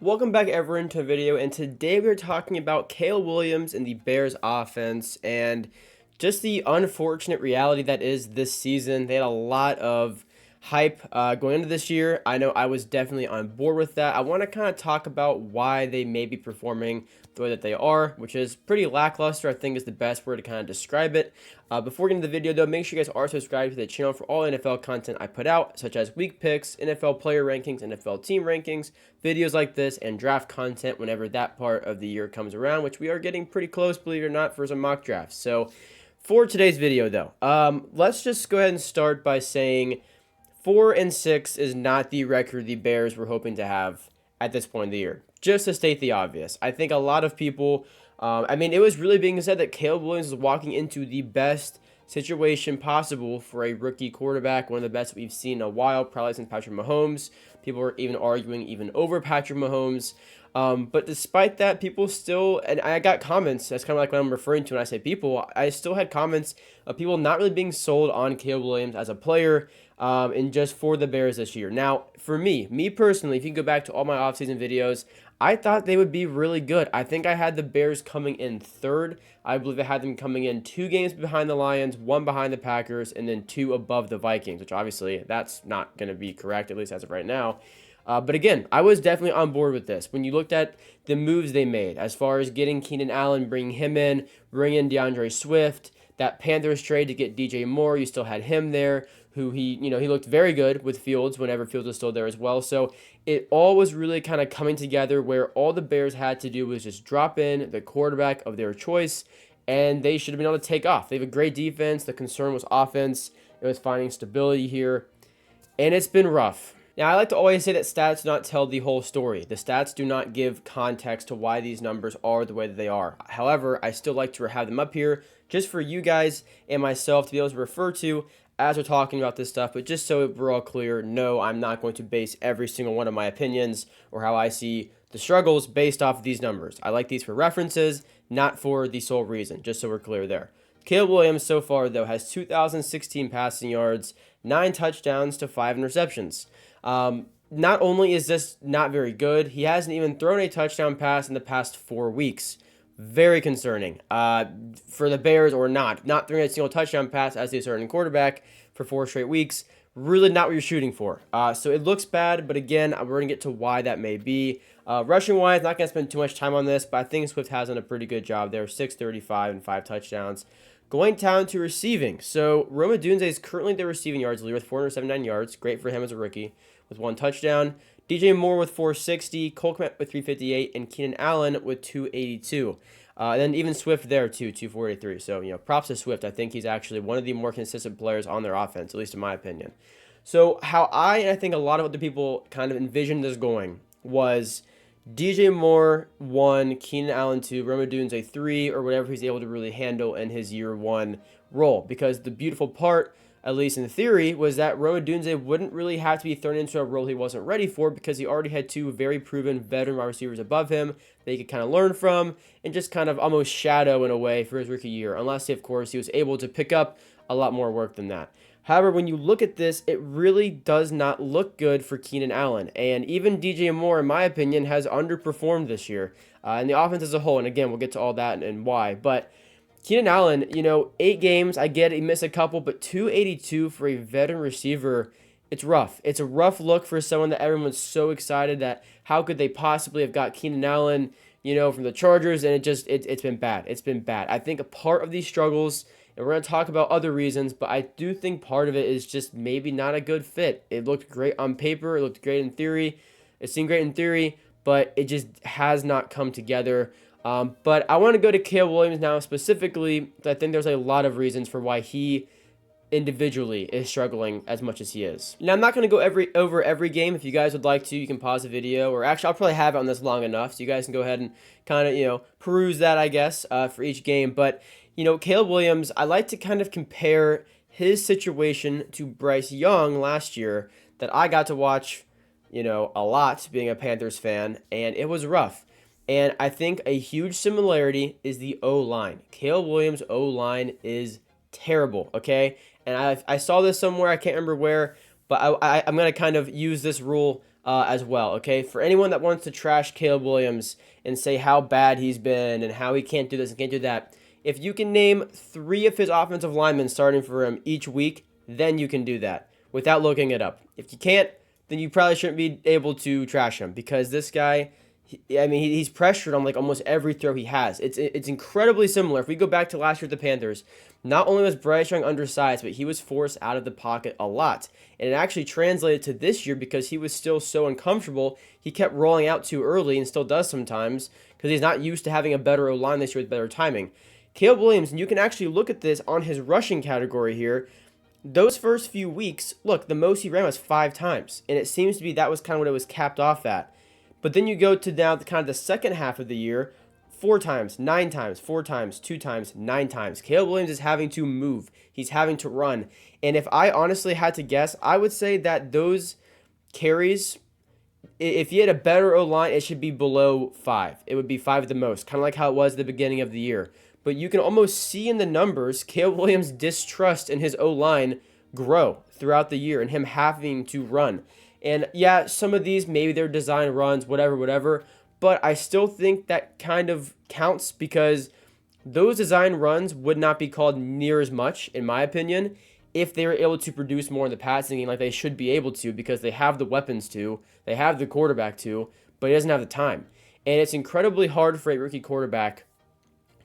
Welcome back everyone to a video, and today we're talking about Caleb Williams and the Bears offense and just the unfortunate reality that is this season. They had a lot of hype going into this year. I know I was definitely on board with that. I want to kind of talk about why they may be performing the way that they are, which is pretty lackluster, I think is the best word to kind of describe it. Before getting to the video though, make sure you guys are subscribed to the channel for all NFL content I put out, such as week picks, NFL player rankings, NFL team rankings, videos like this, and draft content whenever that part of the year comes around, which we are getting pretty close, believe it or not, for some mock drafts. So for today's video though, let's just go ahead and start by saying 4-6 is not the record the Bears were hoping to have at this point in the year. Just to state the obvious, I think a lot of people, it was really being said that Caleb Williams is walking into the best situation possible for a rookie quarterback, one of the best we've seen in a while, probably since Patrick Mahomes. People are even arguing even over Patrick Mahomes. But despite that, people still, and I got comments, that's kind of like what I'm referring to when I say people, I still had comments of people not really being sold on Caleb Williams as a player, and just for the Bears this year. Now, for me personally, if you can go back to all my offseason videos, I thought they would be really good. I think I had the Bears coming in third. I believe I had them coming in 2 games behind the Lions, 1 behind the Packers, and then 2 above the Vikings, which obviously that's not going to be correct, at least as of right now. But again, I was definitely on board with this. When you looked at the moves they made, as far as getting Keenan Allen, bringing him in, bringing in DeAndre Swift, that Panthers trade to get DJ Moore, you still had him there, who he looked very good with Fields whenever Fields was still there as well. So it all was really kind of coming together where all the Bears had to do was just drop in the quarterback of their choice, and they should have been able to take off. They have a great defense. The concern was offense. It was finding stability here, and it's been rough. Now, I like to always say that stats do not tell the whole story. The stats do not give context to why these numbers are the way that they are. However, I still like to have them up here just for you guys and myself to be able to refer to as we're talking about this stuff. But just so we're all clear, no, I'm not going to base every single one of my opinions or how I see the struggles based off of these numbers. I like these for references, not for the sole reason, just so we're clear there. Caleb Williams so far, though, has 2,016 passing yards, 9 touchdowns to 5 interceptions. Not only is this not very good, he hasn't even thrown a touchdown pass in the past 4 weeks. Very concerning for the Bears, or not throwing a single touchdown pass as the starting quarterback for 4 straight weeks. Really not what you're shooting for. So it looks bad, but again, we're going to get to why that may be. Rushing-wise, not going to spend too much time on this, but I think Swift has done a pretty good job there. 635 and 5 touchdowns. Going down to receiving. So Rome Odunze is currently the receiving yards leader with 479 yards. Great for him as a rookie with 1 touchdown. DJ Moore with 460, Cole Kmet with 358, and Keenan Allen with 282. And then even Swift there too, 243. So, props to Swift. I think he's actually one of the more consistent players on their offense, at least in my opinion. So how I think a lot of other people kind of envisioned this going was DJ Moore 1, Keenan Allen 2, Rome Odunze 3, or whatever he's able to really handle in his year 1 role. Because the beautiful part, at least in theory, was that Rome Odunze wouldn't really have to be thrown into a role he wasn't ready for, because he already had 2 very proven veteran wide receivers above him that he could kind of learn from and just kind of almost shadow in a way for his rookie year, unless, of course, he was able to pick up a lot more work than that. However, when you look at this, it really does not look good for Keenan Allen. And even DJ Moore, in my opinion, has underperformed this year. And the offense as a whole, and again, we'll get to all that and why. But Keenan Allen, 8 games, I get it, he missed a couple, but 282 for a veteran receiver, it's rough. It's a rough look for someone that everyone's so excited that how could they possibly have got Keenan Allen, from the Chargers, and it's been bad. It's been bad. I think a part of these struggles, and we're going to talk about other reasons, but I do think part of it is just maybe not a good fit. It looked great on paper. It looked great in theory. It seemed great in theory, but it just has not come together. But I want to go to Caleb Williams now specifically. I think there's a lot of reasons for why he individually is struggling as much as he is. Now, I'm not going to go over every game. If you guys would like to, you can pause the video, or actually I'll probably have it on this long enough, so you guys can go ahead and kind of, peruse that, I guess, for each game. But Caleb Williams, I like to kind of compare his situation to Bryce Young last year that I got to watch, a lot being a Panthers fan, and it was rough. And I think a huge similarity is the O-line. Caleb Williams' O-line is terrible, okay? And I saw this somewhere, I can't remember where, but I'm going to kind of use this rule as well. Okay, for anyone that wants to trash Caleb Williams and say how bad he's been and how he can't do this and can't do that, if you can name 3 of his offensive linemen starting for him each week, then you can do that without looking it up. If you can't, then you probably shouldn't be able to trash him because this guy, he's pressured on like almost every throw he has. It's incredibly similar. If we go back to last year with the Panthers, not only was Bryce Young undersized, but he was forced out of the pocket a lot. And it actually translated to this year because he was still so uncomfortable. He kept rolling out too early and still does sometimes because he's not used to having a better O-line this year with better timing. Caleb Williams, and you can actually look at this on his rushing category here. Those first few weeks, look, the most he ran was 5 times. And it seems to be that was kind of what it was capped off at. But then you go to now kind of the second half of the year, 4 times, 9 times, 4 times, 2 times, 9 times. Caleb Williams is having to move. He's having to run. And if I honestly had to guess, I would say that those carries, if you had a better O-line, it should be below 5. It would be 5 at the most, kind of like how it was at the beginning of the year. But you can almost see in the numbers Caleb Williams' distrust in his O-line grow throughout the year and him having to run. And yeah, some of these, maybe they're design runs, whatever. But I still think that kind of counts because those design runs would not be called near as much, in my opinion, if they were able to produce more in the passing game like they should be able to because they have the weapons to, they have the quarterback to, but he doesn't have the time. And it's incredibly hard for a rookie quarterback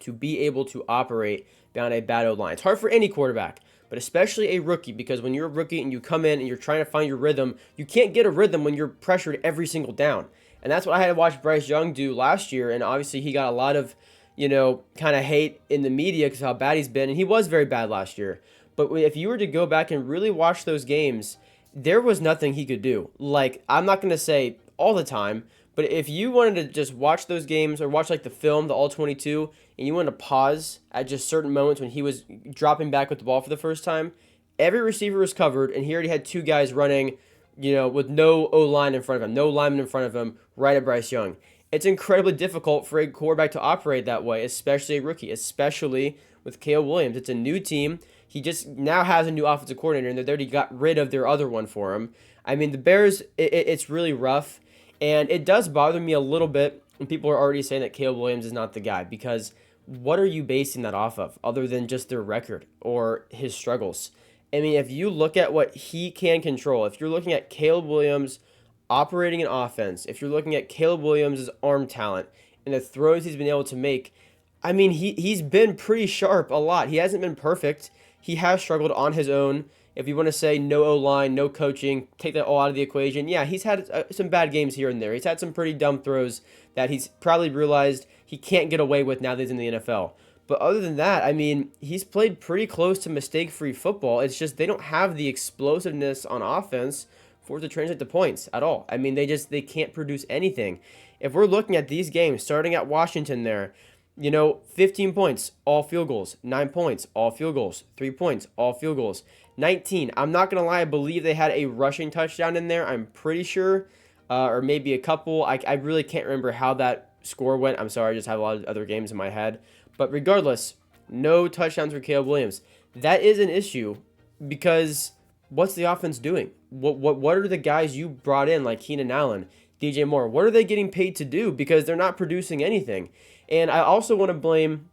to be able to operate down a bad O-line. It's hard for any quarterback, but especially a rookie, because when you're a rookie and you come in and you're trying to find your rhythm, you can't get a rhythm when you're pressured every single down. And that's what I had to watch Bryce Young do last year, and obviously he got a lot of, kind of hate in the media because how bad he's been, and he was very bad last year. But if you were to go back and really watch those games, there was nothing he could do. Like, I'm not going to say all the time, but if you wanted to just watch those games or watch like the film, the All-22, and you wanted to pause at just certain moments when he was dropping back with the ball for the first time, every receiver was covered, and he already had 2 guys running, with no O-line in front of him, no lineman in front of him, right at Bryce Young. It's incredibly difficult for a quarterback to operate that way, especially a rookie, especially with Caleb Williams. It's a new team. He just now has a new offensive coordinator, and they already got rid of their other one for him. I mean, the Bears, it's really rough. And it does bother me a little bit when people are already saying that Caleb Williams is not the guy, because what are you basing that off of other than just their record or his struggles? I mean, if you look at what he can control, if you're looking at Caleb Williams operating an offense, if you're looking at Caleb Williams' arm talent and the throws he's been able to make, I mean, he's been pretty sharp a lot. He hasn't been perfect. He has struggled on his own. If you want to say no O-line, no coaching, take that all out of the equation, yeah, he's had some bad games here and there. He's had some pretty dumb throws that he's probably realized he can't get away with now that he's in the NFL. But other than that, I mean, he's played pretty close to mistake-free football. It's just they don't have the explosiveness on offense for it to translate to points at all. I mean, they can't produce anything. If we're looking at these games, starting at Washington there, 15 points, all field goals. 9 points, all field goals. 3 points, all field goals. 19. I'm not going to lie, I believe they had a rushing touchdown in there. I'm pretty sure. Or maybe a couple. I really can't remember how that score went. I'm sorry, I just have a lot of other games in my head. But regardless, no touchdowns for Caleb Williams. That is an issue because what's the offense doing? What are the guys you brought in like Keenan Allen, DJ Moore? What are they getting paid to do? Because they're not producing anything. And I also want to blame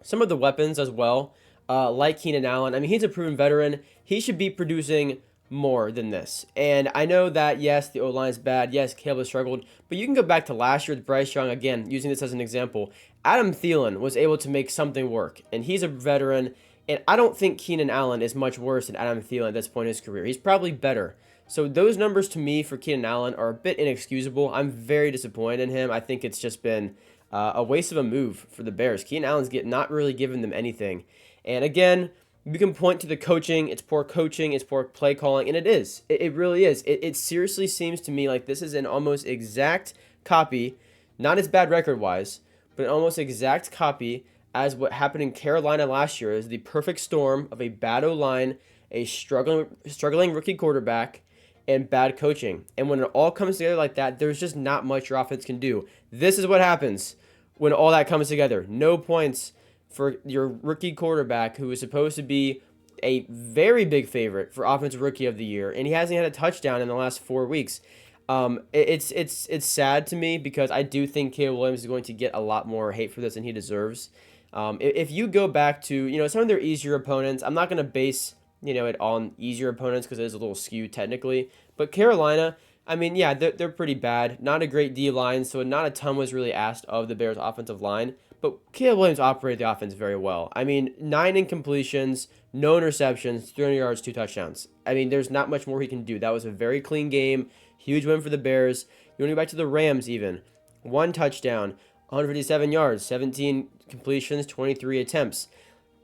some of the weapons as well, like Keenan Allen. I mean, he's a proven veteran. He should be producing more than this. And I know that, yes, the O-line is bad. Yes, Caleb has struggled. But you can go back to last year with Bryce Young, again, using this as an example. Adam Thielen was able to make something work, and he's a veteran. And I don't think Keenan Allen is much worse than Adam Thielen at this point in his career. He's probably better. So those numbers to me for Keenan Allen are a bit inexcusable. I'm very disappointed in him. I think it's just been a waste of a move for the Bears. Keenan Allen's not really giving them anything. And again, you can point to the coaching. It's poor coaching. It's poor play calling. And it is. It really is. It seriously seems to me like this is an almost exact copy, not as bad record-wise, but an almost exact copy as what happened in Carolina last year. Is the perfect storm of a bad O-line, a struggling rookie quarterback, and bad coaching. And when it all comes together like that, there's just not much your offense can do. This is what happens when all that comes together. No points for your rookie quarterback, who is supposed to be a very big favorite for Offensive Rookie of the Year, and he hasn't had a touchdown in the last 4 weeks. It's sad to me because I do think Caleb Williams is going to get a lot more hate for this than he deserves. If you go back to some of their easier opponents, I'm not going to base it on easier opponents because it is a little skewed technically. But Carolina, I mean, yeah, they're pretty bad. Not a great D line, so not a ton was really asked of the Bears' offensive line. But Caleb Williams operated the offense very well. I mean, 9 incompletions, no interceptions, 300 yards, 2 touchdowns. I mean, there's not much more he can do. That was a very clean game. Huge win for the Bears. You want to go back to the Rams even. 1 touchdown, 157 yards, 17 completions, 23 attempts.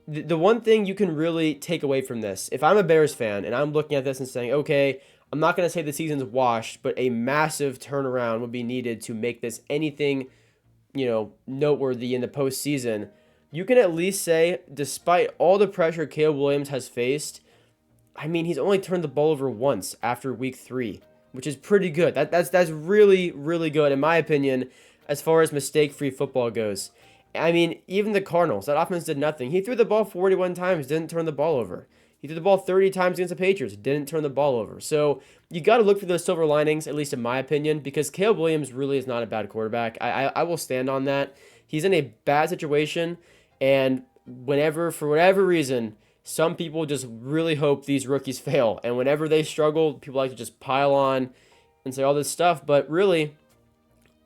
The one thing you can really take away from this, if I'm a Bears fan and I'm looking at this and saying, okay, I'm not going to say the season's washed, but a massive turnaround would be needed to make this anything, noteworthy in the postseason. You can at least say, despite all the pressure Caleb Williams has faced, I mean, he's only turned the ball over once after week 3, which is pretty good. That's really, really good, in my opinion, as far as mistake-free football goes. I mean, even the Cardinals, that offense did nothing. He threw the ball 41 times, didn't turn the ball over. He threw the ball 30 times against the Patriots, didn't turn the ball over. So you got to look for those silver linings, at least in my opinion, because Caleb Williams really is not a bad quarterback. I will stand on that. He's in a bad situation, and for whatever reason, some people just really hope these rookies fail. And whenever they struggle, people like to just pile on and say all this stuff. But really,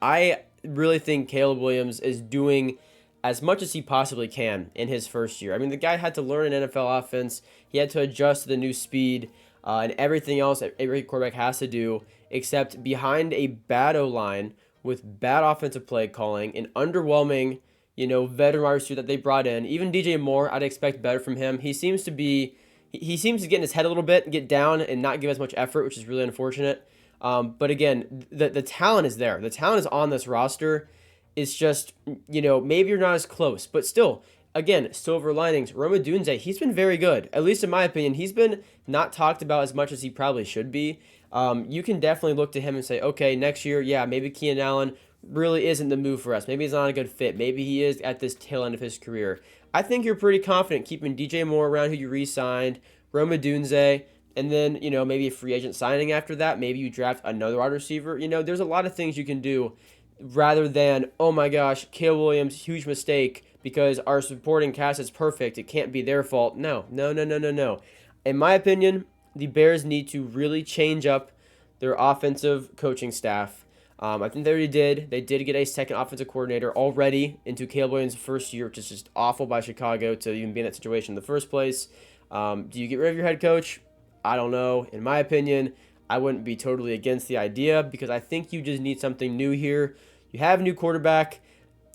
I really think Caleb Williams is doing as much as he possibly can in his first year. I mean, the guy had to learn an NFL offense. He had to adjust to the new speed and everything else that every quarterback has to do, except behind a bad O-line with bad offensive play calling, an underwhelming, veteran wide receiver that they brought in. Even DJ Moore, I'd expect better from him. He seems to get in his head a little bit, get down, and not give as much effort, which is really unfortunate. But again, the talent is there. The talent is on this roster. It's just, maybe you're not as close, but still, again, silver linings. Rome Odunze, he's been very good. At least in my opinion, he's been not talked about as much as he probably should be. You can definitely look to him and say, okay, next year, yeah, maybe Keenan Allen really isn't the move for us. Maybe he's not a good fit. Maybe he is at this tail end of his career. I think you're pretty confident keeping DJ Moore around, who you re-signed, Rome Odunze, and then, maybe a free agent signing after that. Maybe you draft another wide receiver. There's a lot of things you can do rather than, oh my gosh, Caleb Williams, huge mistake because our supporting cast is perfect. It can't be their fault. No. In my opinion, the Bears need to really change up their offensive coaching staff. I think they already did. They did get a second offensive coordinator already into Caleb Williams' first year, which is just awful by Chicago to even be in that situation in the first place. Do you get rid of your head coach? I don't know. In my opinion, I wouldn't be totally against the idea because I think you just need something new here. You have a new quarterback.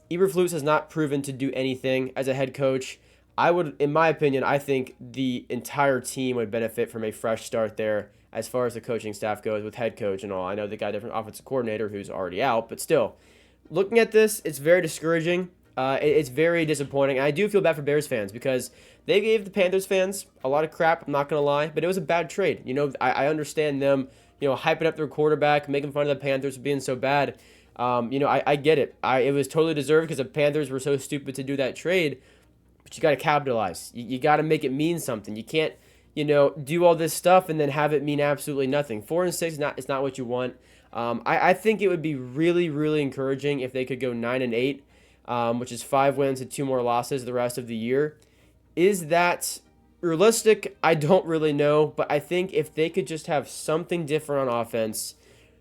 Eberflus has not proven to do anything as a head coach. In my opinion, I think the entire team would benefit from a fresh start there as far as the coaching staff goes with head coach and all. I know they got a different offensive coordinator who's already out, but still, looking at this, it's very discouraging. It's very disappointing. I do feel bad for Bears fans because they gave the Panthers fans a lot of crap, I'm not going to lie, but it was a bad trade. I understand them, hyping up their quarterback, making fun of the Panthers for being so bad. I get it. It was totally deserved because the Panthers were so stupid to do that trade, but you got to capitalize. You got to make it mean something. You can't, do all this stuff and then have it mean absolutely nothing. 4-6 it's not what you want. I think it would be really, really encouraging if they could go 9-8. Which is 5 wins and 2 more losses the rest of the year. Is that realistic? I don't really know, but I think if they could just have something different on offense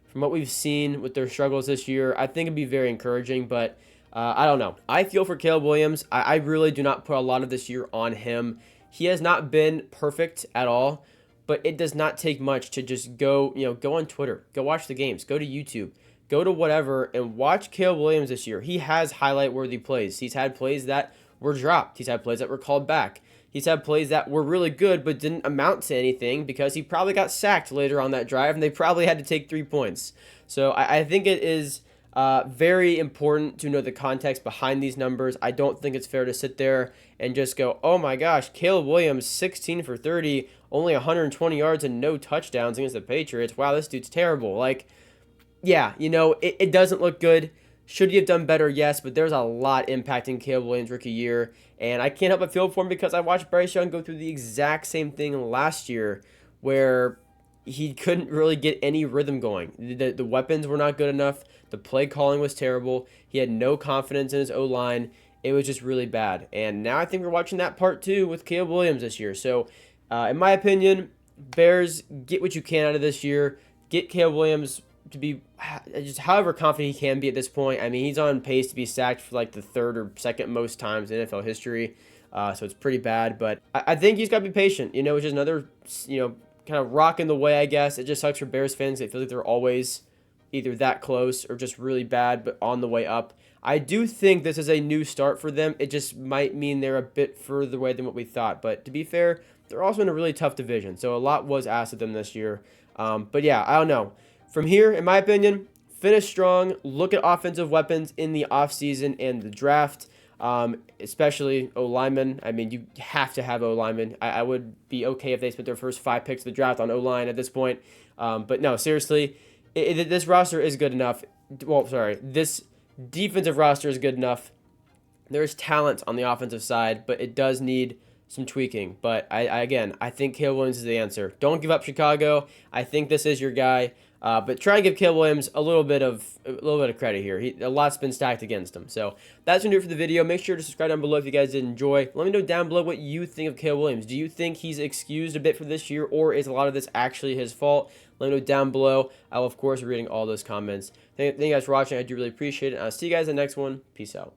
from what we've seen with their struggles this year, I think it'd be very encouraging, but I don't know. I feel for Caleb Williams. I really do not put a lot of this year on him. He has not been perfect at all, but it does not take much to just go on Twitter, go watch the games, go to YouTube, go to whatever and watch Caleb Williams this year. He has highlight-worthy plays. He's had plays that were dropped. He's had plays that were called back. He's had plays that were really good but didn't amount to anything because he probably got sacked later on that drive and they probably had to take 3 points. So I think it is very important to know the context behind these numbers. I don't think it's fair to sit there and just go, oh my gosh, Caleb Williams, 16 for 30, only 120 yards and no touchdowns against the Patriots. Wow, this dude's terrible. Yeah, it doesn't look good. Should he have done better? Yes, but there's a lot impacting Caleb Williams' rookie year, and I can't help but feel for him because I watched Bryce Young go through the exact same thing last year where he couldn't really get any rhythm going. The weapons were not good enough. The play calling was terrible. He had no confidence in his O-line. It was just really bad. And now I think we're watching that part too with Caleb Williams this year. So, in my opinion, Bears, get what you can out of this year. Get Caleb Williams to be just however confident he can be at this point. I mean, he's on pace to be sacked for like the third or second most times in NFL history. So it's pretty bad. But I think he's got to be patient, which is another, kind of rock in the way, I guess. It just sucks for Bears fans. They feel like they're always either that close or just really bad, but on the way up. I do think this is a new start for them. It just might mean they're a bit further away than what we thought. But to be fair, they're also in a really tough division. So a lot was asked of them this year. But yeah, I don't know. From here, in my opinion, finish strong. Look at offensive weapons in the offseason and the draft, especially O-linemen. I mean, you have to have O-linemen. I would be okay if they spent their first 5 picks of the draft on O-line at this point. But no, seriously, this roster is good enough. Well, sorry, this defensive roster is good enough. There's talent on the offensive side, but it does need some tweaking. But again, I think Caleb Williams is the answer. Don't give up Chicago. I think this is your guy. But try and give Caleb Williams a little bit of credit here. A lot's been stacked against him. So that's gonna do it for the video. Make sure to subscribe down below if you guys did enjoy. Let me know down below what you think of Caleb Williams. Do you think he's excused a bit for this year, or is a lot of this actually his fault? Let me know down below. I will of course be reading all those comments. Thank you guys for watching. I do really appreciate it. I'll see you guys in the next one. Peace out.